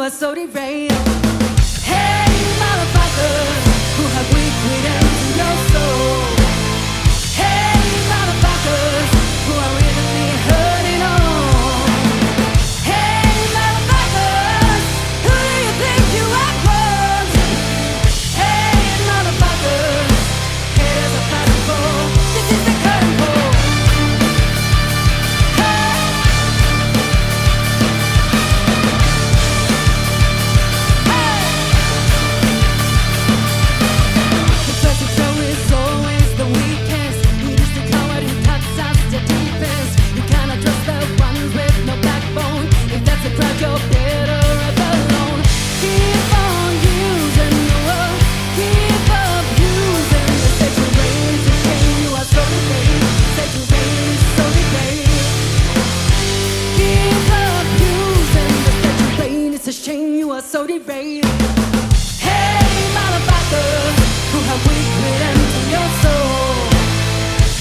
are so derailed. Hey, motherfuckers, who have weak freedoms in your soul. Hey, motherfuckers, who are really hurting on. Hey, motherfuckers, who do you think you are born to be? Hey, motherfuckers, here's a festival. This is the curtain call. The first show is always the weakest. It is the coward who cuts us the deepest. You cannot trust the ones with no backbone. If that's a crowd, you're better off alone. Keep on using the world. Keep abusing the sexual race. The shame you are so degraded. Sexual race, so degraded. Keep abusing the sexual race. It's a shame you are so degraded. Hey, motherfuckers, who have weak freedoms in your soul.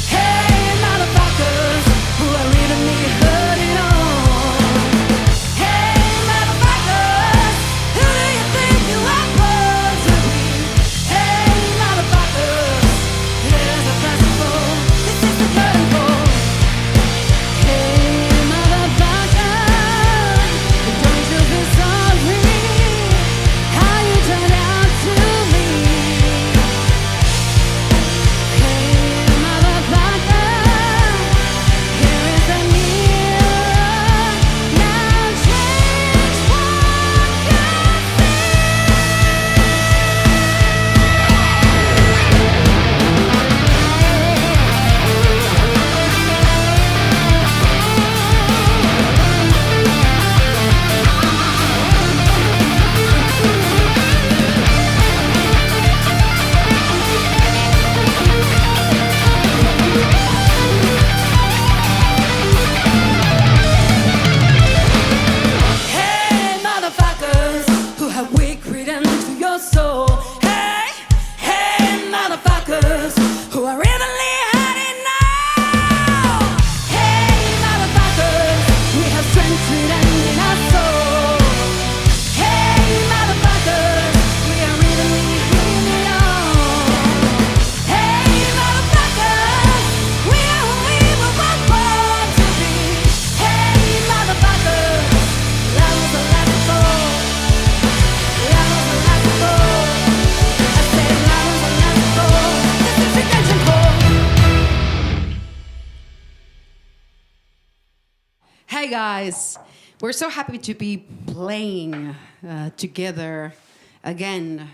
Hey, motherfuckers, who are really hurting on. Hey, motherfuckers, who do you think you are born to be? Hey, motherfuckers, here's a festival. This is the curtain call. Hey, motherfuckers, don't you be sorry how you turned out to me. Hey, motherfucker, here is a mirror. Now change what you Hey, motherfuckers, who have weak freedom to your soul. Hey, hey, motherfuckers, who are really hurting now. Hey, motherfuckers, we have strength freedom in our soul. Hey, motherfuckers, we are really hurting on. Hey, motherfuckers, we are who we were born to be. Hey, motherfuckers, that was the last call. That was the last call. I said that was the last call. This is redemption call. Hey guys, we're so happy to be playing together again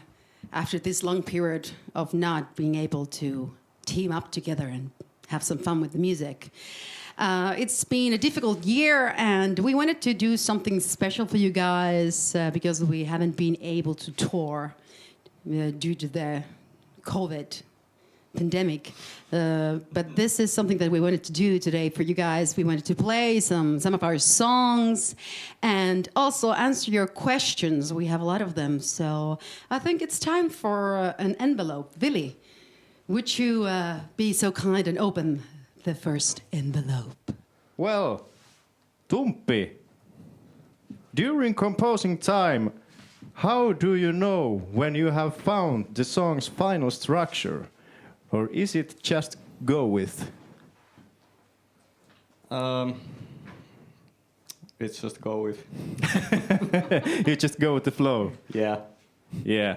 after this long period of not being able to team up together and have some fun with the music. It's been a difficult year, and we wanted to do something special for you guys because we haven't been able to tour due to the COVID pandemic. But this is something that we wanted to do today for you guys. We wanted to play some of our songs and also answer your questions. We have a lot of them. So I think it's time for an envelope. Vili, would you be so kind and open the first envelope? Well, Tumpi, during composing time, how do you know when you have found the song's final structure? Or is it just go with? It's just go with. You just go with the flow? Yeah. Yeah.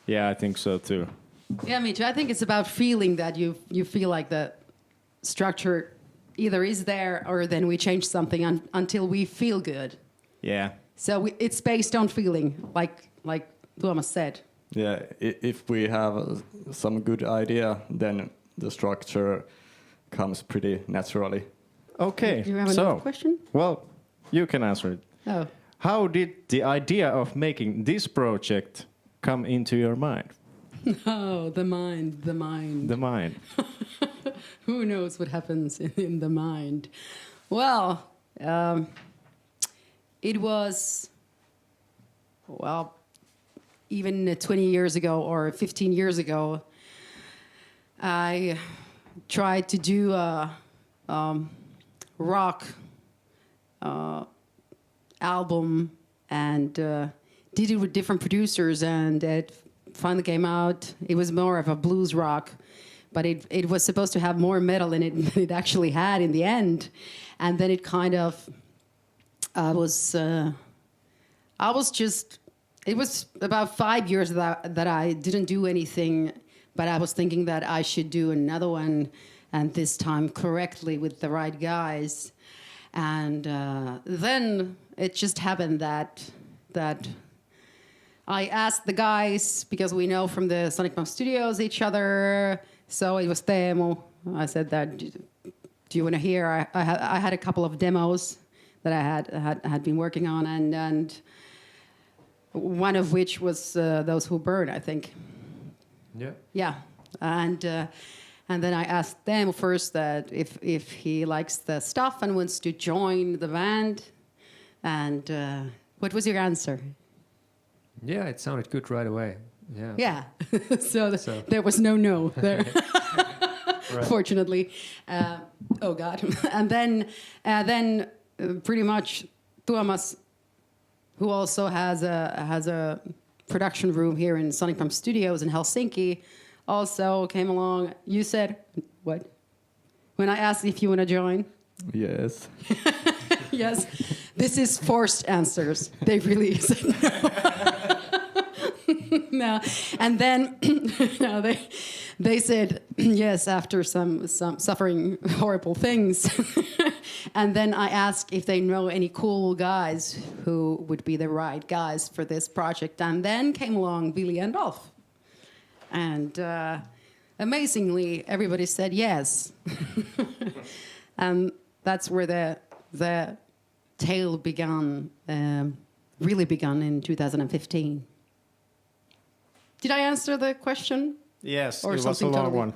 Yeah, I think so too. Yeah, me too. I think it's about feeling that you feel like the structure either is there or then we change something until we feel good. Yeah. So it's based on feeling, like Tuomas said. Yeah, if we have some good idea, then the structure comes pretty naturally. Okay, Do you have another question? Well, you can answer it. Oh. How did the idea of making this project come into your mind? Oh, the mind. The mind. Who knows what happens in the mind? Well, it was, even 20 years ago or 15 years ago, I tried to do a rock album and did it with different producers, and it finally came out. It was more of a blues rock, but it was supposed to have more metal in it than it actually had in the end. And then it kind of it was about 5 years that I didn't do anything, but I was thinking that I should do another one, and this time correctly with the right guys. And then it just happened that I asked the guys, because we know from the Smackbound studios each other. So it was Teemu. I said that, do you want to hear? I had a couple of demos that I had been working on, and one of which was Those Who Burn, I think. Yeah. Yeah, and then I asked Teemu first that if he likes the stuff and wants to join the band, and what was your answer? Yeah, it sounded good right away. Yeah. Yeah, so there was no there. Right. Fortunately, oh God, and then pretty much Tuomas, who also has a production room here in Smackbound Studios in Helsinki, also came along. You said what? When I asked if you want to join? Yes. Yes. This is forced answers. They really said no. No. And then no, they said yes after some suffering horrible things. And then I asked if they know any cool guys who would be the right guys for this project. And then came along Billy and Dolph. And amazingly, everybody said yes. And that's where the tale began, really began in 2015. Did I answer the question? Yes, Or it was a something long totally-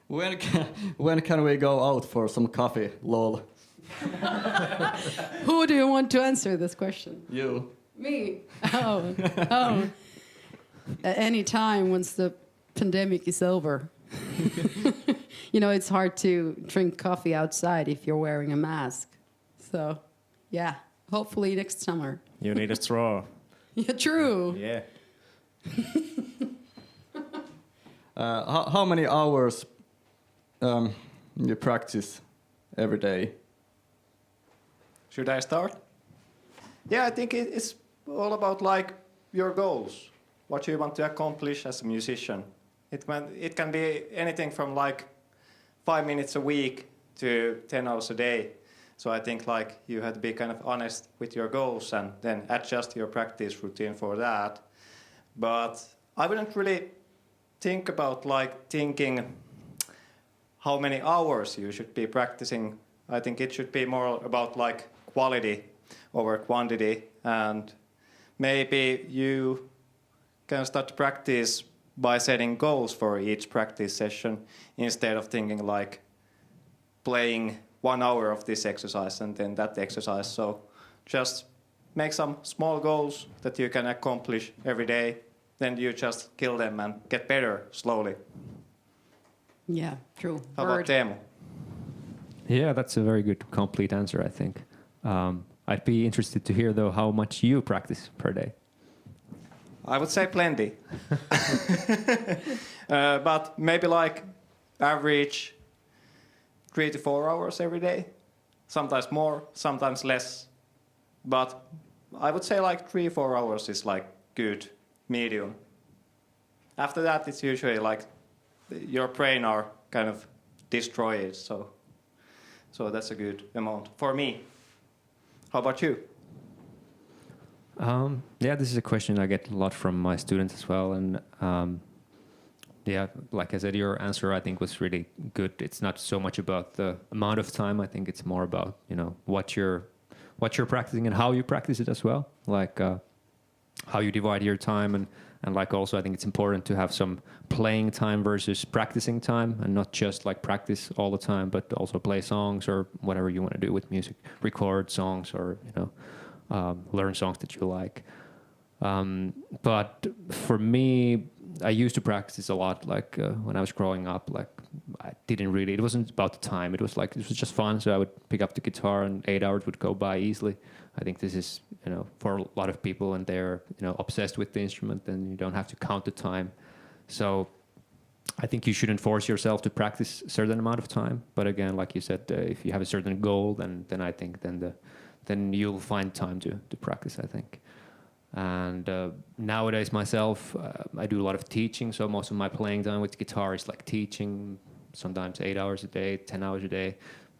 one. When can we go out for some coffee, lol? Who do you want to answer this question? You. Me. Oh. At any time once the pandemic is over. You know, it's hard to drink coffee outside if you're wearing a mask. So, yeah, hopefully next summer. You need a straw. Yeah, true. Yeah. How many hours you practice every day? Should I start? Yeah, I think it's all about like your goals, what you want to accomplish as a musician. It can be anything from like 5 minutes a week to 10 hours a day. So I think like you have to be kind of honest with your goals and then adjust your practice routine for that. But I wouldn't really think about like thinking how many hours you should be practicing. I think it should be more about like quality over quantity, and maybe you can start to practice by setting goals for each practice session instead of thinking like playing 1 hour of this exercise and then that exercise. So just make some small goals that you can accomplish every day. Then you just kill them and get better slowly. Yeah, true. How about Teemu? Yeah, that's a very good, complete answer, I think. I'd be interested to hear, though, how much you practice per day. I would say plenty. But maybe like average 3 to 4 hours every day. Sometimes more, sometimes less. But I would say like 3-4 hours is like good, medium. After that, it's usually like your brain are kind of destroyed. So that's a good amount for me. How about you? Yeah, this is a question I get a lot from my students as well, and yeah, like I said, your answer I think was really good. It's not so much about the amount of time. I think it's more about what you're practicing and how you practice it as well, like how you divide your time, and like also I think it's important to have some playing time versus practicing time, and not just like practice all the time, but also play songs or whatever you want to do with music, record songs or learn songs that you like. But for me, I used to practice a lot, like when I was growing up, like I didn't really. It wasn't about the time. It was just fun. So I would pick up the guitar, and 8 hours would go by easily. I think this is for a lot of people, and they're obsessed with the instrument, and you don't have to count the time. So I think you shouldn't force yourself to practice a certain amount of time. But again, like you said, if you have a certain goal, then I think then you'll find time to practice, I think. And nowadays myself, I do a lot of teaching. So most of my playing time with guitar is like teaching, sometimes 8 hours a day, 10 hours a day.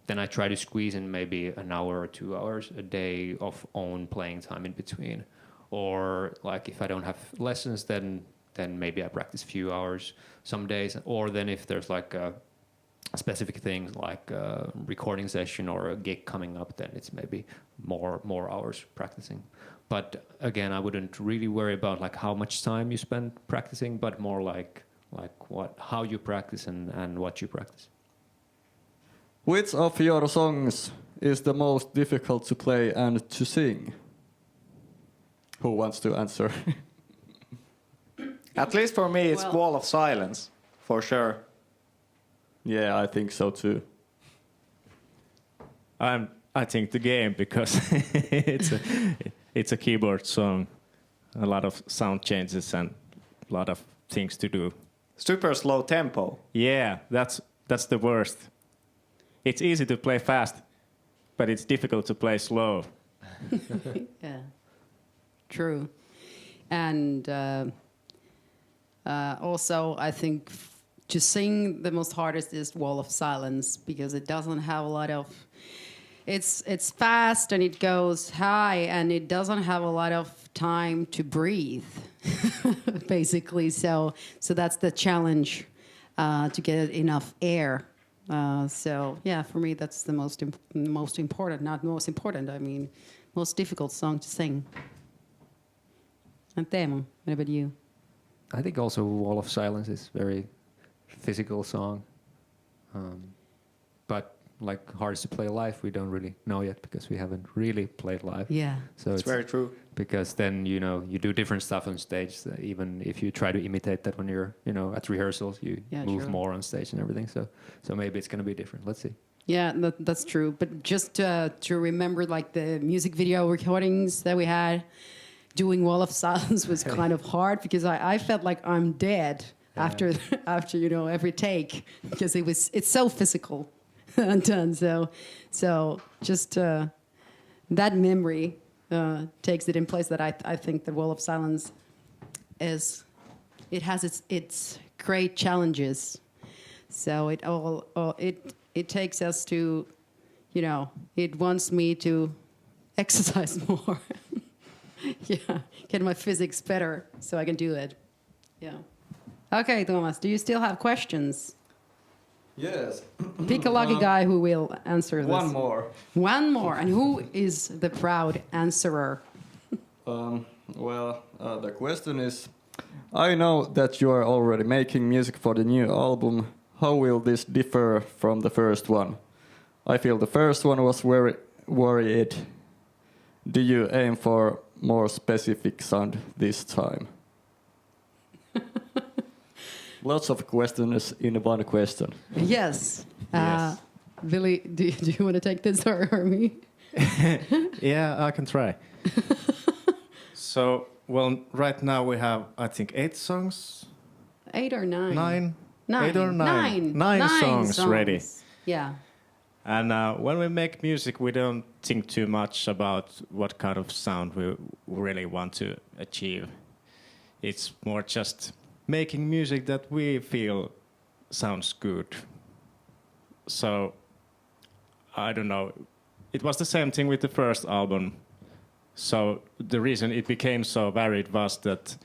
Then I try to squeeze in maybe an hour or 2 hours a day of own playing time in between. Or like if I don't have lessons, then maybe I practice a few hours some days. Or then if there's like a specific thing like a recording session or a gig coming up, then it's maybe more hours practicing. But again, I wouldn't really worry about like how much time you spend practicing, but more like how you practice and what you practice. Which of your songs is the most difficult to play and to sing? Who wants to answer? At least for me, it's Wall of Silence, for sure. Yeah, I think so too. I think the game, because it's a keyboard song, a lot of sound changes and a lot of things to do. Super slow tempo. Yeah, that's the worst. It's easy to play fast, but it's difficult to play slow. Yeah, true. And also, I think to sing the most hardest is Wall of Silence, because it doesn't have a lot of... It's fast and it goes high and it doesn't have a lot of time to breathe, basically. So that's the challenge, to get enough air. So yeah, for me that's the most important. Not most important. I mean, most difficult song to sing. And Teemu, what about you? I think also Wall of Silence is very physical song, but like hardest to play live, we don't really know yet because we haven't really played live. Yeah, so it's very true. Because then you do different stuff on stage. So even if you try to imitate that when you're at rehearsals, you move true. more on stage and everything. So maybe it's going to be different. Let's see. Yeah, that's true. But just to remember, like the music video recordings that we had, doing Wall of Silence was kind of hard because I felt like I'm dead after every take, because it's so physical and done. So just that memory takes it in place. That I think the Wall of Silence has its great challenges. So it takes us to, it wants me to exercise more. Yeah, get my physics better so I can do it. Yeah. Okay, Thomas, do you still have questions? Yes. Pick a lucky guy who will answer this. One more. One more. And who is the proud answerer? The question is, I know that you are already making music for the new album. How will this differ from the first one? I feel the first one was very worried. Do you aim for more specific sound this time? Lots of questions in one question. Yes. Yes. Billy, do you want to take this or me? Yeah, I can try. So, right now we have, I think, 8 songs. 8 or 9? 9. Nine. 8 or 9. 9 Nine songs ready. Yeah. And when we make music, we don't think too much about what kind of sound we really want to achieve. It's more just making music that we feel sounds good. So, I don't know. It was the same thing with the first album. So, the reason it became so varied was that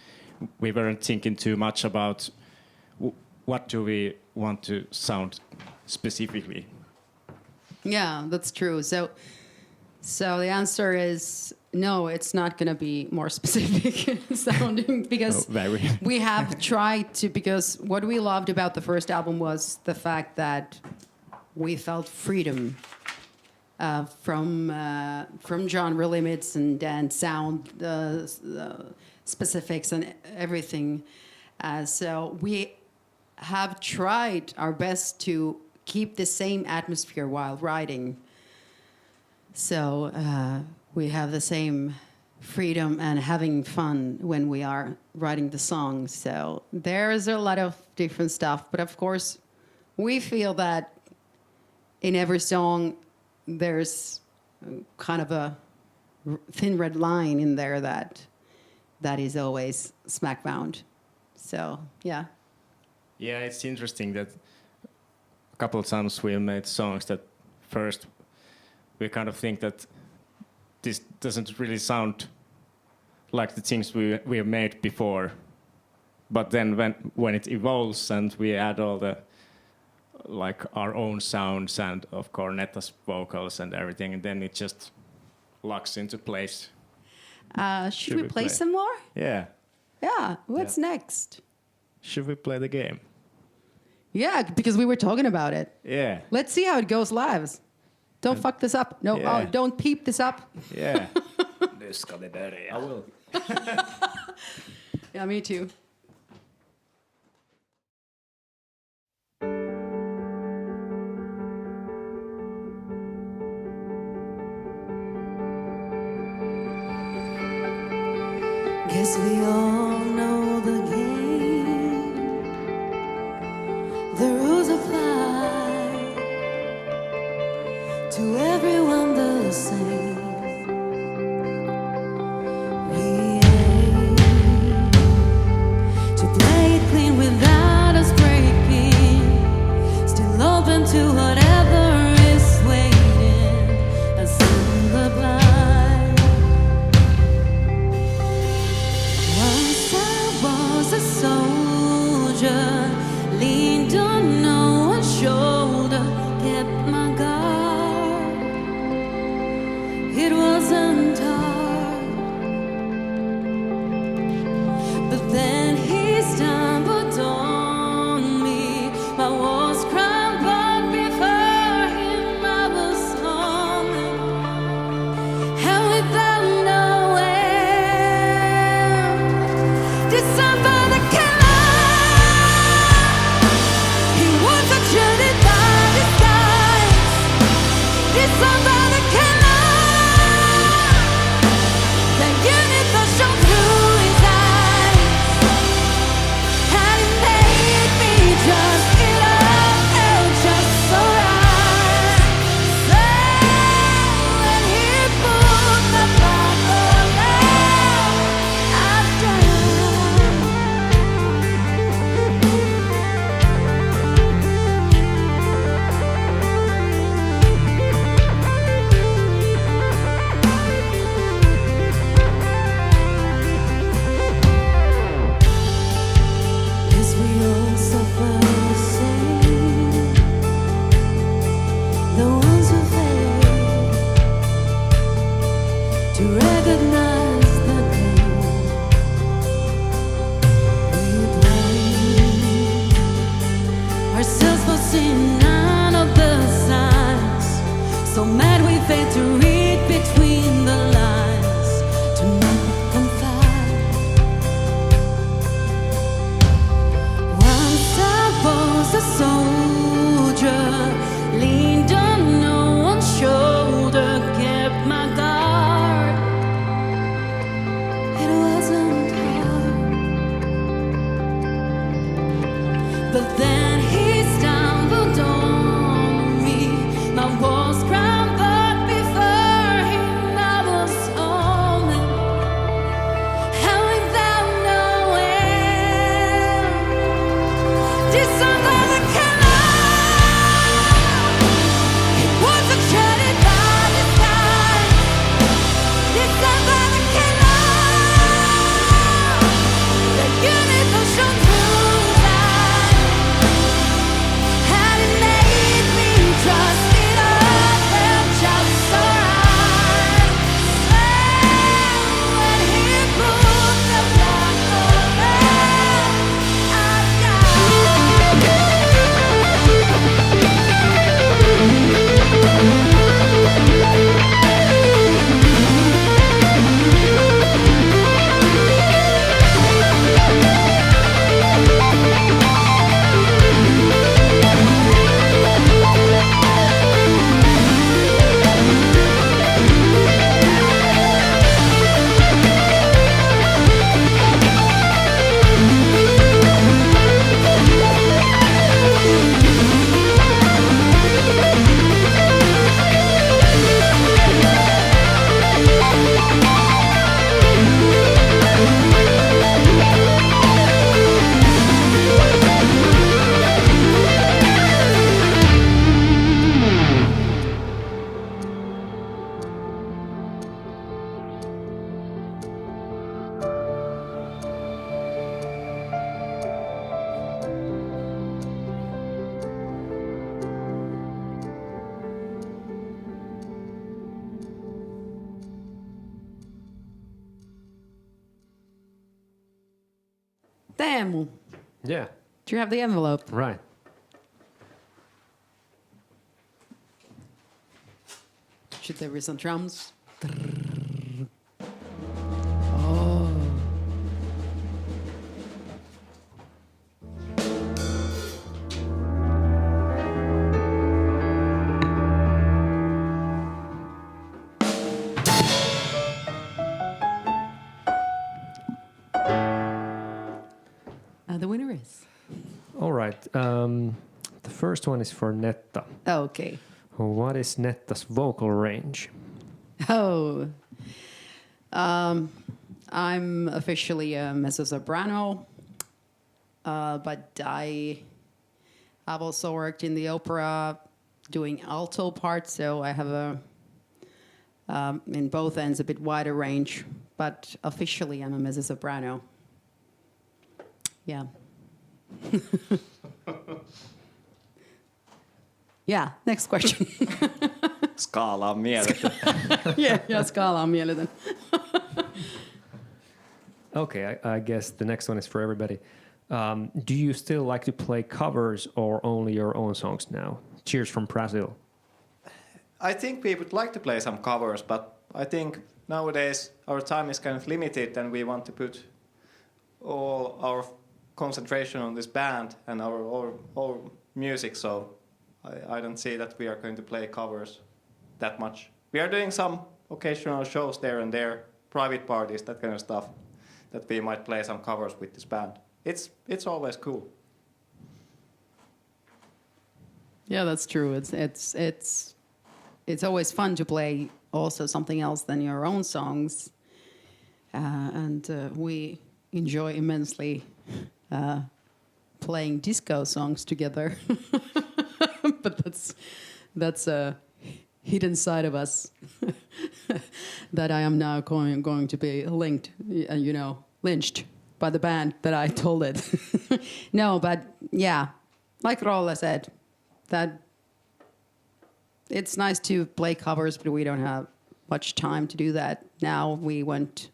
we weren't thinking too much about what do we want to sound specifically. Yeah, that's true. So the answer is no, it's not going to be more specific sounding, because we have tried to, because what we loved about the first album was the fact that we felt freedom from genre limits and sound specifics and everything. So we have tried our best to keep the same atmosphere while writing. So we have the same freedom and having fun when we are writing the songs. So there's a lot of different stuff. But of course, we feel that in every song, there's kind of a thin red line in there that is always Smackbound. So, yeah. Yeah, it's interesting that a couple of times we have made songs that first we kind of think that this doesn't really sound like the things we have made before. But then when it evolves and we add all the like our own sounds and of course Netta's vocals and everything, and then it just locks into place. Should we play some more? Yeah. Yeah. What's next? Should we play the game? Yeah, because we were talking about it. Yeah. Let's see how it goes live. Don't fuck this up. No, Yeah. don't peep this up. Yeah. Nu ska vi börja. I will. Yeah, me too. Guess we all know the game. The rules apply to everyone the same. We aim to play it clean without us breaking. Still open to whatever is waiting. As in the blind. Once I was a soldier, leaned on no one's shoulder, kept my guard. It wasn't hard, but then he stumbled on me. My walls crumbled before him. I was home, and without knowing, did somebody kill? He was actually by disguise. Did somebody kill? The universe shone through his eyes, and it made me just feel it just so right. So when he pulled the bottle out, I died. Guess we all suffer the same. The ones who fail to recognize the pain. We blame ourselves for seeing none of the signs. So mad we fail to read between the lines, to not confide. Once I was a soldier, leaned on no one's shoulder, kept my guard. It wasn't hard, but then he stumbled on me. My walls crumbled before him. I was Teemu, Yeah, do you have the envelope? right. Should there be some drums? The winner is. All right. The first one is for Netta. Okay. What is Netta's vocal range? Oh. I'm officially a mezzo-soprano, but I've also worked in the opera doing alto parts, so I have in both ends a bit wider range, but officially I'm a mezzo-soprano. Yeah. Yeah, next question. Skaala on mieletön. yeah, skaala on mieletön. Okay, I guess the next one is for everybody. Do you still like to play covers or only your own songs now? Cheers from Brazil. I think we would like to play some covers, but I think nowadays our time is kind of limited and we want to put all our concentration on this band and our music, so I don't see that we are going to play covers that much. We are doing some occasional shows there and there, private parties, that kind of stuff, that we might play some covers with this band. It's always cool. Yeah, that's true. It's always fun to play also something else than your own songs, and we enjoy immensely playing disco songs together. But that's a hidden side of us that I am now going to be linked, lynched by the band that I told it. No, but yeah, like Rolle said, that it's nice to play covers, but we don't have much time to do that. Now we want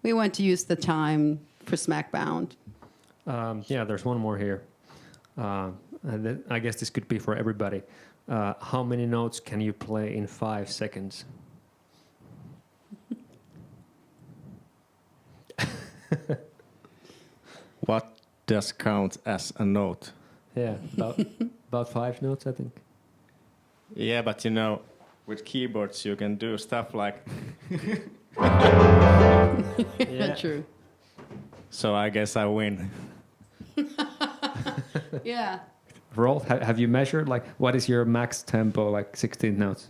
to use the time for Smackbound. Yeah, there's one more here. And I guess this could be for everybody. How many notes can you play in 5 seconds? What does count as a note? Yeah, about 5 notes, I think. Yeah, but with keyboards you can do stuff like... Yeah. True. So I guess I win. Yeah. Rolf, have you measured, like, what is your max tempo, like 16 notes?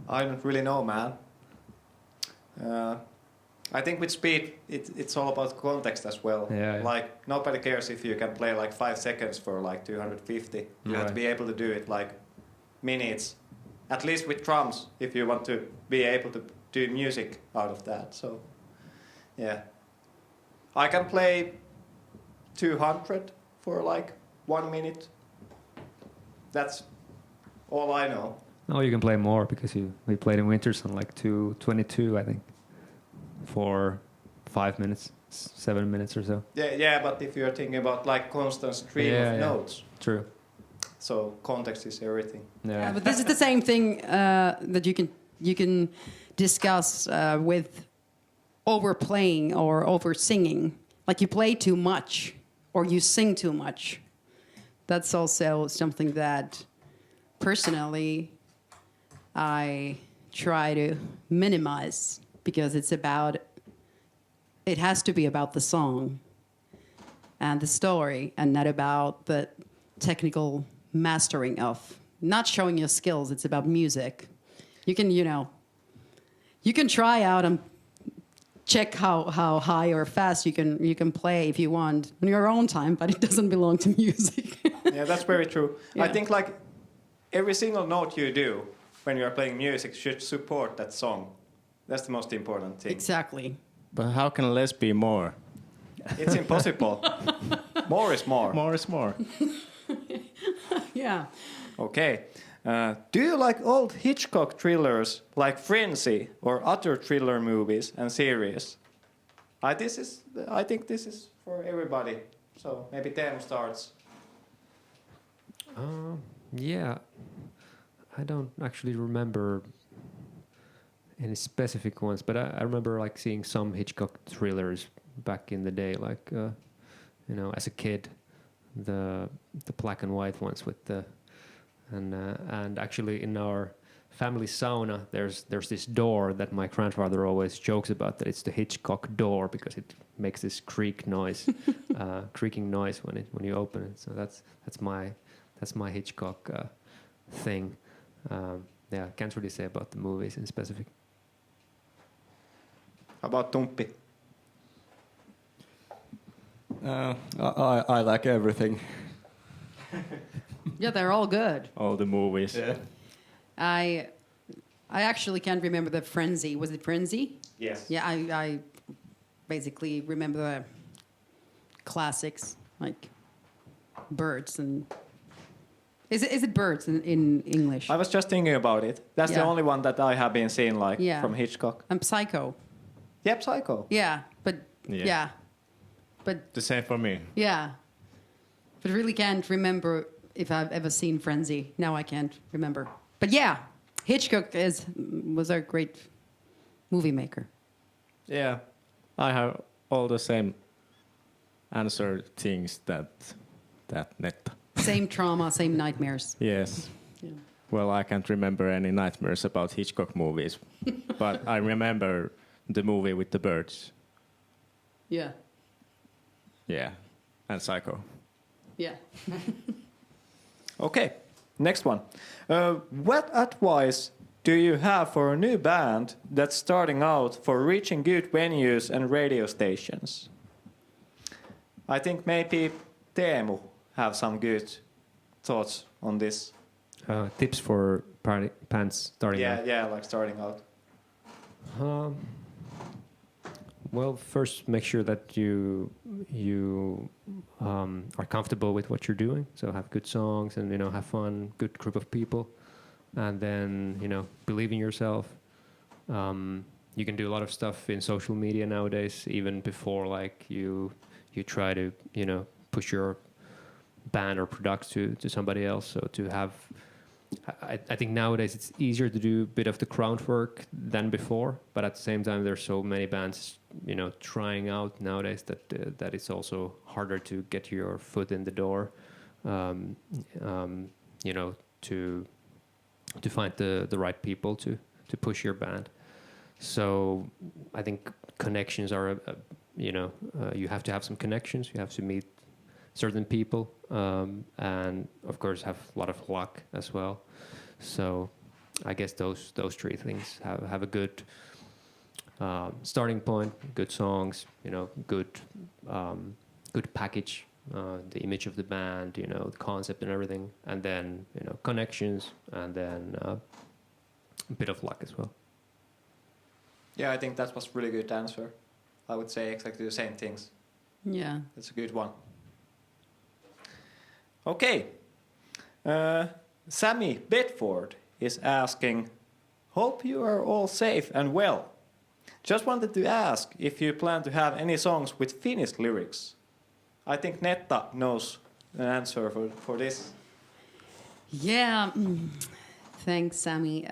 I don't really know, man. I think with speed, it's all about context as well. Yeah. Like, nobody cares if you can play like 5 seconds for like 250. You have to be able to do it like minutes. At least with drums, if you want to be able to do music out of that. So, yeah. I can play 200 for like 1 minute. That's all I know. Oh, you can play more because we played in Winters on like 222, I think, for 5 minutes, 7 minutes or so. Yeah, but if you're thinking about like constant stream of notes, True. so context is everything. Yeah, but this is the same thing that you can discuss with overplaying or over singing. Like you play too much or you sing too much. That's also something that personally I try to minimize because it has to be about the song and the story and not about the technical mastering of, not showing your skills. It's about music. You can try out and check how high or fast you can play if you want on your own time, but it doesn't belong to music. Yeah, that's very true. Yeah. I think like every single note you do when you are playing music should support that song. That's the most important thing. Exactly. But how can less be more? It's impossible. More is more. More is more. Yeah. Okay. Do you like old Hitchcock thrillers like Frenzy or other thriller movies and series? I think this is for everybody. So maybe Teemu starts. Yeah, I don't actually remember any specific ones, but I remember like seeing some Hitchcock thrillers back in the day, like you know, as a kid, the black and white ones with the and actually in our family sauna there's this door that my grandfather always jokes about, that it's the Hitchcock door because it makes this creaking noise when you open it. So that's my Hitchcock thing. Yeah, can't really say about the movies in specific. How about Tumppi? I like everything. Yeah, they're all good. All the movies. Yeah. I actually can't remember the Frenzy. Was it Frenzy? Yes. Yeah, I basically remember the classics like Birds and is it Birds in English? I was just thinking about it. That's the Yeah. only one that I have been seeing, like Yeah. from Hitchcock. And Psycho. Yep, Psycho. Yeah, but Yeah. yeah, but The same for me. yeah, but really can't remember if I've ever seen Frenzy. Now I can't remember. But yeah, Hitchcock was a great movie maker. Yeah, I have all the same answer things that Netta. Same trauma, same nightmares. Yes. Yeah. Well, I can't remember any nightmares about Hitchcock movies, but I remember the movie with the birds. Yeah, Yeah, and Psycho. yeah. Okay, next one. What advice do you have for a new band that's starting out for reaching good venues and radio stations? I think maybe Teemu have some good thoughts on this. Tips for bands starting out. Yeah, like starting out. Well, first make sure that you are comfortable with what you're doing. So have good songs and have fun, good group of people, and then believe in yourself. You can do a lot of stuff in social media nowadays, even before like you try to push your band or product to somebody else. So to have, I think nowadays it's easier to do a bit of the groundwork than before, but at the same time there's so many bands trying out nowadays that it's also harder to get your foot in the door, to find the right people to push your band. So I think connections are you have to have some connections. You have to meet certain people, and of course have a lot of luck as well. So I guess those three things have a good starting point, good songs, good package, the image of the band, the concept and everything, and then connections, and then a bit of luck as well. Yeah, I think that was really good answer. I would say exactly the same things. Yeah. That's a good one. Okay. Sammy Bedford is asking, hope you are all safe and well. Just wanted to ask if you plan to have any songs with Finnish lyrics. I think Netta knows an answer for this. Yeah. Thanks, Sammy.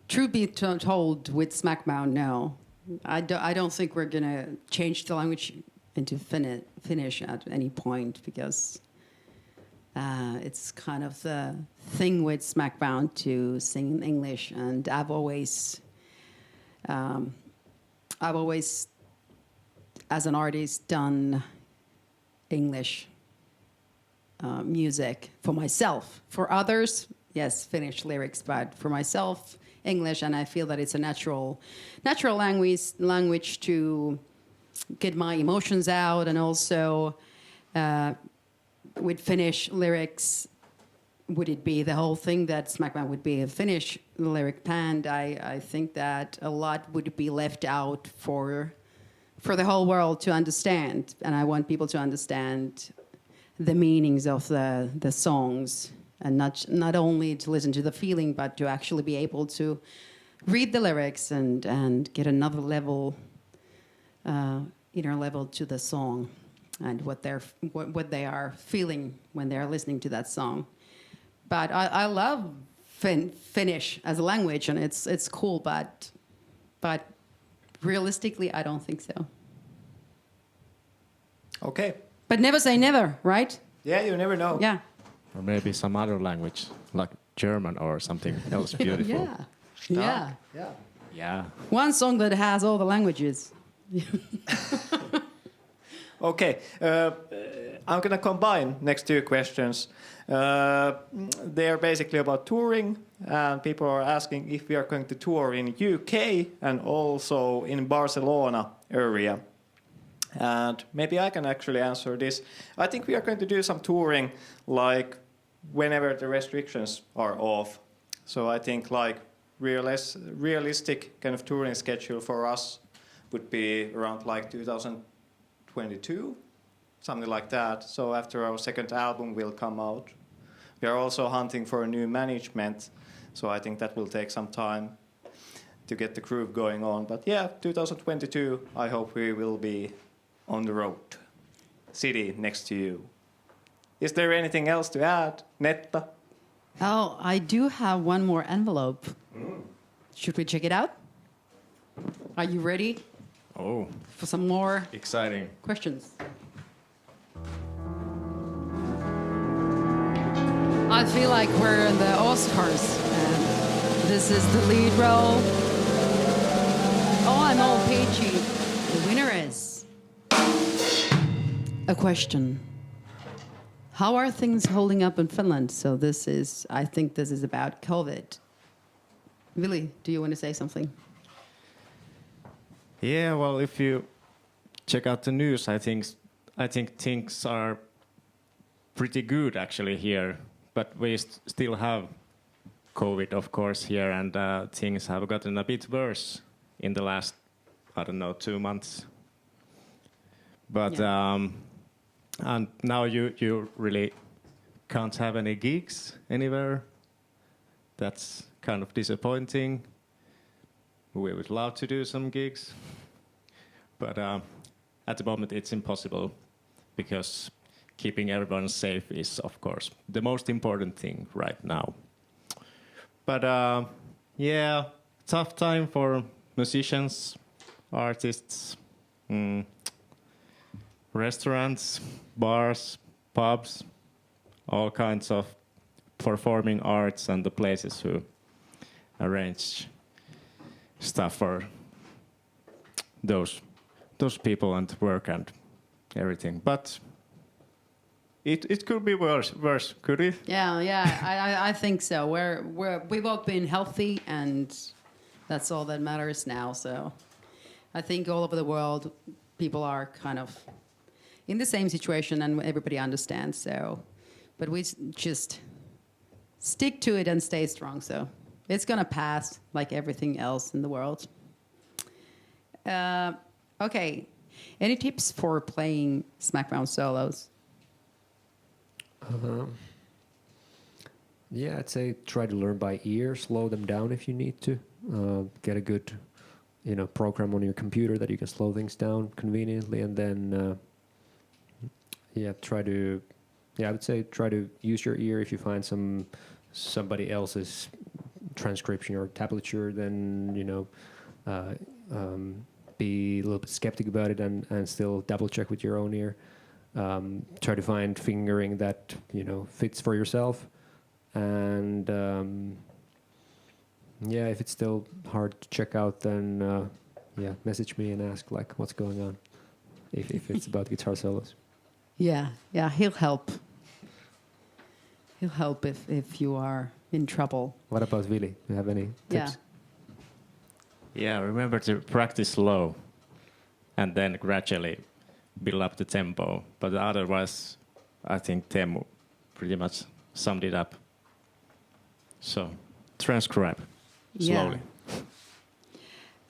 Truth be told, with Smackbound, no. I don't think we're going to change the language into Finnish at any point, because it's kind of the thing with Smackbound to sing in English, and I've always, as an artist, done English music for myself. For others, yes, Finnish lyrics, but for myself, English, and I feel that it's a natural language to get my emotions out, and also with Finnish lyrics, would it be the whole thing that Smackbound would be a Finnish lyric band? I think that a lot would be left out for the whole world to understand, and I want people to understand the meanings of the songs, and not only to listen to the feeling, but to actually be able to read the lyrics and get another level, inner level to the song, and what they are feeling when they are listening to that song. But I love Finnish as a language, and it's cool. But realistically, I don't think so. Okay. But never say never, right? Yeah, you never know. Yeah. Or maybe some other language, like German or something else beautiful. Yeah. Yeah. Yeah. Yeah. One song that has all the languages. Okay, I'm going to combine next two questions. They're basically about touring, and people are asking if we are going to tour in UK and also in Barcelona area. And maybe I can actually answer this. I think we are going to do some touring like whenever the restrictions are off. So I think like realistic kind of touring schedule for us would be around like 2022, something like that. So after our second album will come out. We are also hunting for a new management, so I think that will take some time to get the groove going on. But yeah, 2022, I hope we will be on the road. City next to you. Is there anything else to add, Netta? Oh, I do have one more envelope. Should we check it out? Are you ready Oh, for some more exciting. questions? I feel like we're in the Oscars. And this is the lead role. Oh, I'm all peachy. The winner is a question. How are things holding up in Finland? So I think this is about COVID. Willi, do you want to say something? Yeah, well, if you check out the news, I think things are pretty good actually here. But we still have COVID, of course, here, and things have gotten a bit worse in the last, 2 months. But and now you really can't have any gigs anywhere. That's kind of disappointing. We would love to do some gigs, but at the moment it's impossible because keeping everyone safe is, of course, the most important thing right now. But yeah, tough time for musicians, artists, restaurants, bars, pubs, all kinds of performing arts and the places who arrange stuff for those people and work and everything. But it could be worse, could it? Yeah, I think so. We've all been healthy, and that's all that matters now. So I think all over the world, people are kind of in the same situation, and everybody understands. So, but we just stick to it and stay strong. So it's gonna pass like everything else in the world. Okay, any tips for playing Smackbound solos? Yeah, I'd say try to learn by ear. Slow them down if you need to. Get a good, program on your computer that you can slow things down conveniently, and then I would say try to use your ear. If you find somebody else's transcription or tablature, then be a little bit skeptic about it and still double check with your own ear. Try to find fingering that fits for yourself, and if it's still hard to check out, then message me and ask like what's going on if it's about guitar solos. Yeah, he'll help. He'll help if you are in trouble. What about Willi? Do you have any tips? Yeah, remember to practice slow and then gradually build up the tempo. But otherwise, I think Teemu pretty much summed it up. So, transcribe slowly.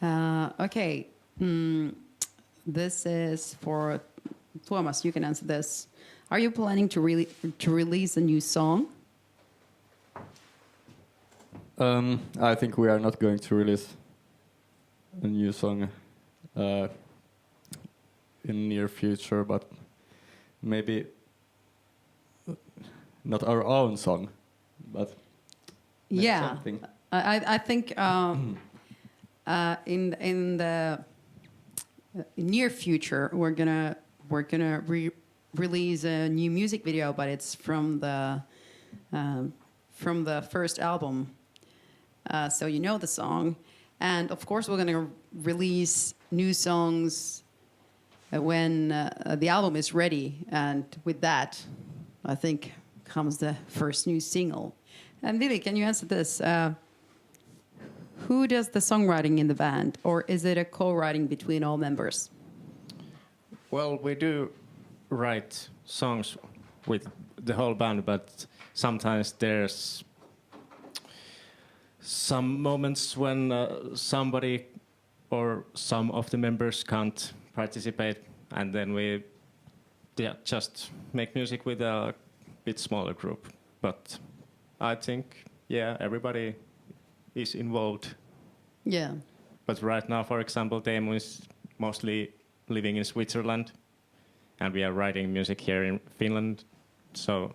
Okay. This is for Tuomas. You can answer this. Are you planning to release a new song? I think we are not going to release a new song in near future, but maybe not our own song, but maybe Yeah, something. I think in the near future we're gonna release a new music video, but it's from the first album. So you know the song, and of course we're gonna release new songs when the album is ready, and with that, I think comes the first new single. And Vivi, can you answer this? Who does the songwriting in the band, or is it a co-writing between all members? Well, we do write songs with the whole band, but sometimes there's some moments when somebody or some of the members can't participate, and then we just make music with a bit smaller group. But I think, everybody is involved. Yeah. But right now, for example, Teemu is mostly living in Switzerland, and we are writing music here in Finland, so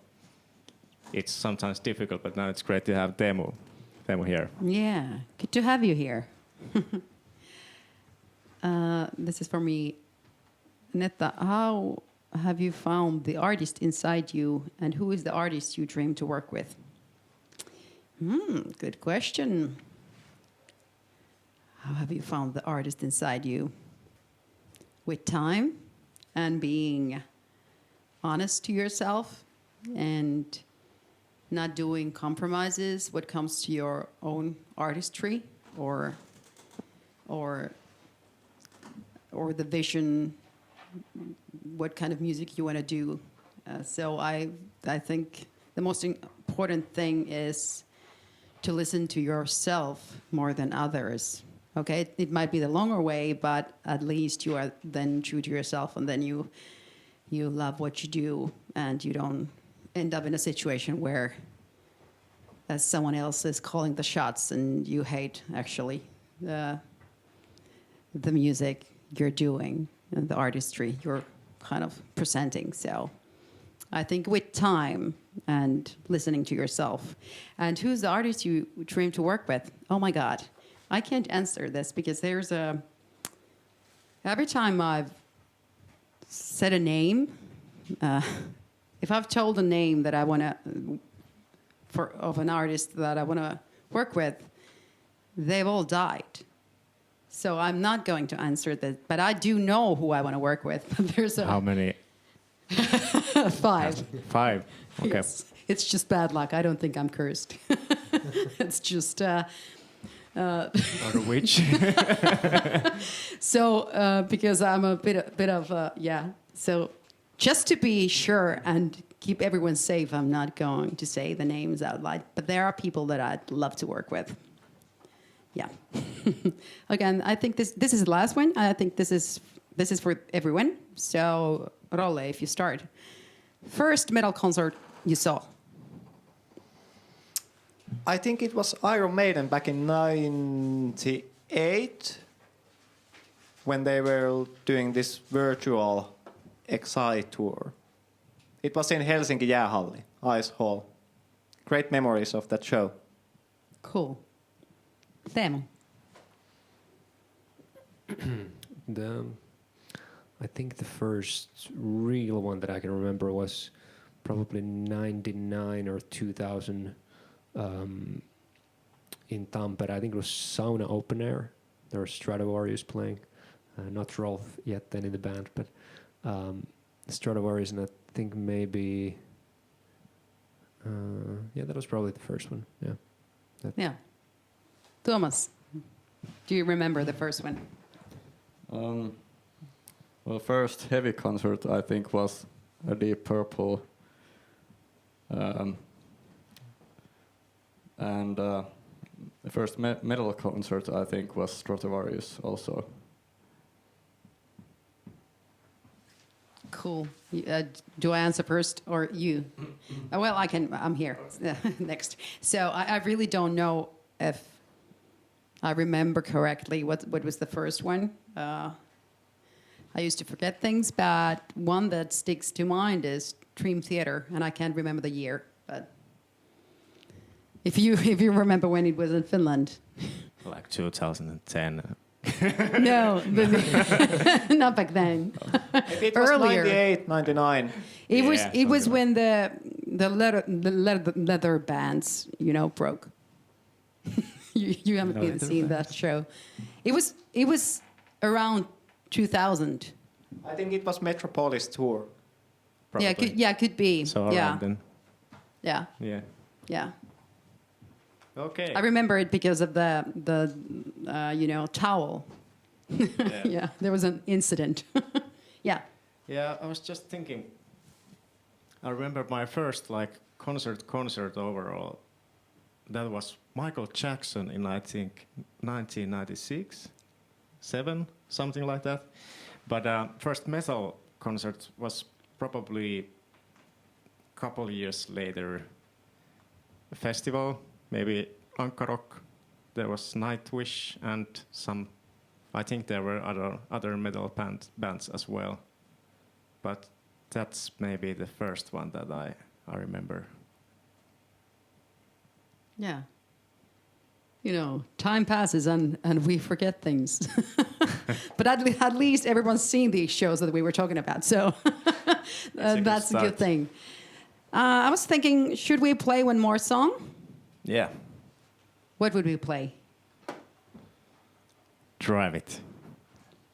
it's sometimes difficult, but now it's great to have Teemu here. Yeah, good to have you here. This is for me. Netta, how have you found the artist inside you, and who is the artist you dream to work with? Good question. How have you found the artist inside you? With time and being honest to yourself and not doing compromises when it comes to your own artistry or the vision, what kind of music you want to do. So I think the most important thing is to listen to yourself more than others. Okay, it might be the longer way, but at least you are then true to yourself, and then you love what you do, and you don't end up in a situation where someone else is calling the shots and you hate actually the music you're doing and the artistry you're kind of presenting. So I think with time and listening to yourself. And who's the artist you dream to work with? Oh my God, I can't answer this because every time I've said a name, if I've told a name that I want to, of an artist that I want to work with, they've all died. So I'm not going to answer that, but I do know who I want to work with. How many? 5. 5. Okay. Yes. It's just bad luck. I don't think I'm cursed. It's just. Out of which? So because I'm a bit of So just to be sure and keep everyone safe, I'm not going to say the names out loud. But there are people that I'd love to work with. Yeah. Again, I think this is the last one. I think this is for everyone. So Rolle, if you start. First metal concert you saw. I think it was Iron Maiden back in '98 when they were doing this virtual XI tour. It was in Helsinki Jäähalli, Ice Hall. Great memories of that show. Cool. Teemu. I think the first real one that I can remember was probably 99 or 2000 in Tampere. I think it was Sauna Open Air. There was Stratovarius playing. Not Rolf yet then in the band, but Stratovarius, and I think maybe... that was probably the first one. Yeah. Yeah. Thomas, do you remember the first one? Well, first heavy concert I think was a Deep Purple, and the first metal concert I think was Stratovarius also. Cool. Do I answer first or you? Well, I can. I'm here next. So I really don't know if I remember correctly. What was the first one? I used to forget things, but one that sticks to mind is Dream Theater, and I can't remember the year. But if you remember when it was in Finland, Like 2010. no, not back then. Maybe it was Earlier. 98, 99. It was Yeah, it was something when the leather bands, broke. you haven't even seen that show. It was around 2000. I think it was Metropolis tour. Probably. Could be. So around yeah, then. yeah, Yeah. yeah. Okay. I remember it because of the towel. Yeah, there was an incident. Yeah. Yeah, I was just thinking. I remember my first concert overall. That was Michael Jackson in, I think, 1996, 7, something like that. But first metal concert was probably a couple years later. A festival, maybe Ankarok. There was Nightwish and some. I think there were other metal bands as well. But that's maybe the first one that I remember. Yeah. Time passes and we forget things. But at least everyone's seen these shows that we were talking about. So that's a good thing. I was thinking, should we play one more song? Yeah. What would we play? Drive It.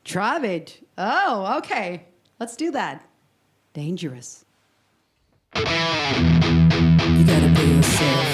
Drive It. Oh, okay. Let's do that. Dangerous. You gotta be yourself.